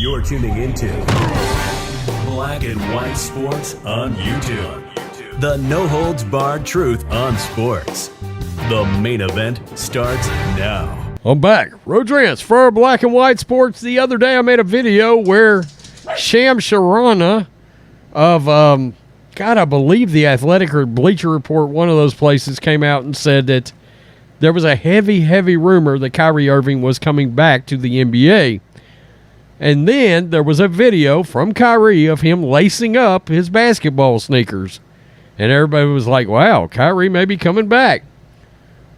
You're tuning into Black and White Sports on YouTube. The no-holds-barred truth on sports. The main event starts now. I'm back. Rodrance for Black and White Sports. The other day I made a video where Sham Sharana of, I believe The Athletic or Bleacher Report, one of those places, came out and said that there was a heavy rumor that Kyrie Irving was coming back to the NBA. And then there was a video from Kyrie of him lacing up his basketball sneakers. And everybody was like, wow, Kyrie may be coming back.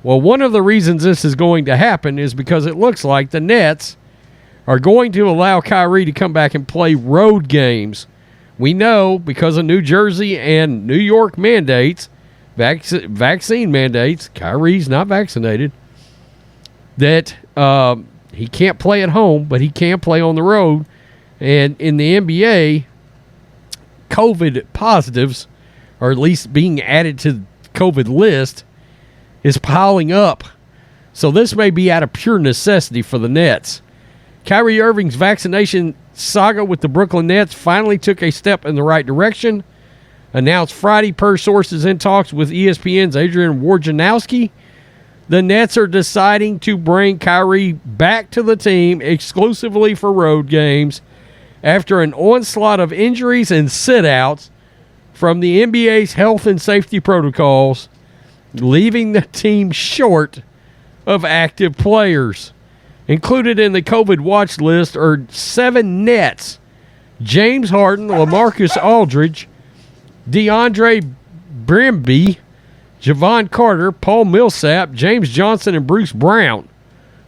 Well, one of the reasons this is going to happen is because it looks like the Nets are going to allow Kyrie to come back and play road games. We know because of New Jersey and New York mandates, vaccine mandates, Kyrie's not vaccinated, that he can't play at home, but he can play on the road. And in the NBA, COVID positives, or at least being added to the COVID list, is piling up. So this may be out of pure necessity for the Nets. Kyrie Irving's vaccination saga with the Brooklyn Nets finally took a step in the right direction. Announced Friday per sources in talks with ESPN's Adrian Wojnarowski, the Nets are deciding to bring Kyrie back to the team exclusively for road games after an onslaught of injuries and sit-outs from the NBA's health and safety protocols, leaving the team short of active players. Included in the COVID watch list are 7 Nets: James Harden, LaMarcus Aldridge, DeAndre Brimby, Javon Carter, Paul Millsap, James Johnson, and Bruce Brown.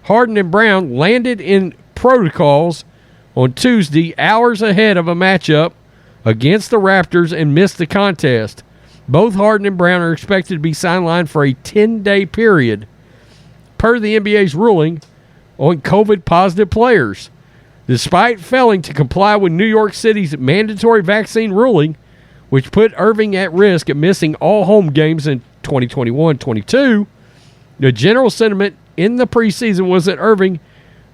Harden and Brown landed in protocols on Tuesday, hours ahead of a matchup against the Raptors, and missed the contest. Both Harden and Brown are expected to be sidelined for a 10-day period, per the NBA's ruling on COVID-positive players. Despite failing to comply with New York City's mandatory vaccine ruling, which put Irving at risk of missing all home games in 2021-22, the general sentiment in the preseason was that Irving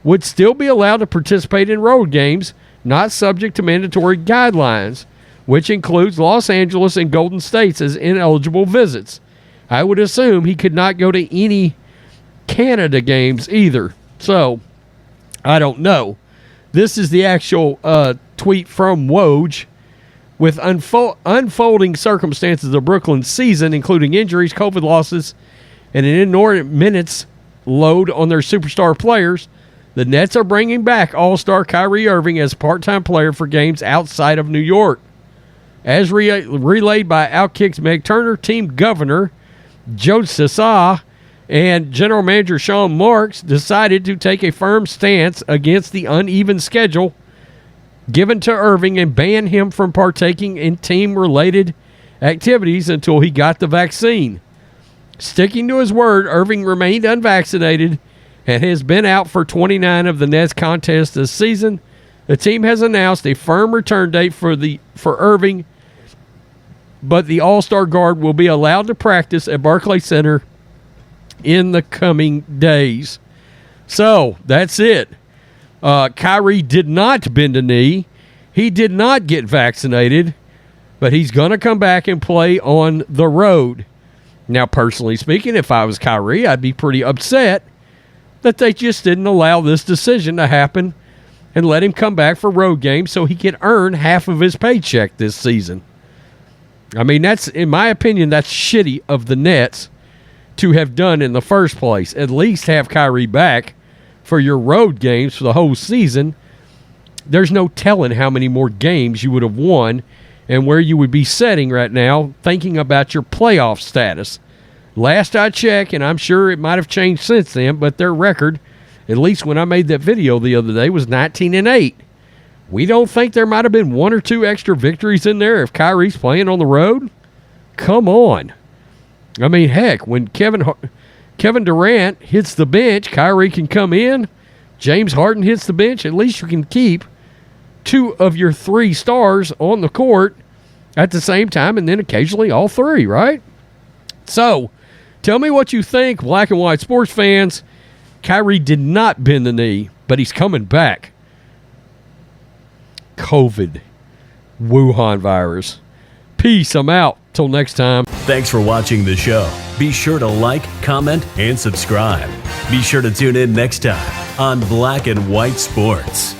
would still be allowed to participate in road games, not subject to mandatory guidelines, which includes Los Angeles and Golden States as ineligible visits. I would assume he could not go to any Canada games either. So, I don't know. This is the actual tweet from Woj. With unfolding circumstances of Brooklyn's season, including injuries, COVID losses, and an inordinate minutes load on their superstar players, the Nets are bringing back all-star Kyrie Irving as a part-time player for games outside of New York. As relayed by Outkick's Meg Turner, team governor Joe Tsai and general manager Sean Marks decided to take a firm stance against the uneven schedule given to Irving and ban him from partaking in team-related activities until he got the vaccine. Sticking to his word, Irving remained unvaccinated and has been out for 29 of the Nets contests this season. The team has announced a firm return date for Irving, but the All-Star guard will be allowed to practice at Barclays Center in the coming days. So, that's it. Kyrie did not bend a knee. He did not get vaccinated, but he's going to come back and play on the road. Now, personally speaking, if I was Kyrie, I'd be pretty upset that they just didn't allow this decision to happen and let him come back for road games so he could earn half of his paycheck this season. I mean, that's, in my opinion, that's shitty of the Nets to have done in the first place. At least have Kyrie back for your road games for the whole season. There's no telling how many more games you would have won and where you would be sitting right now thinking about your playoff status. Last I checked, and I'm sure it might have changed since then, but their record, at least when I made that video the other day, was 19-8. We don't think there might have been 1 or 2 extra victories in there if Kyrie's playing on the road? Come on. I mean, heck, when Kevin Durant hits the bench, Kyrie can come in. James Harden hits the bench. At least you can keep 2 of your 3 stars on the court at the same time, and then occasionally all 3, right? So, tell me what you think, Black and White sports fans. Kyrie did not bend the knee, but he's coming back. COVID Wuhan virus. Peace. I'm out. Till next time. Thanks for watching the show. Be sure to like, comment, and subscribe. Be sure to tune in next time on Black and White Sports.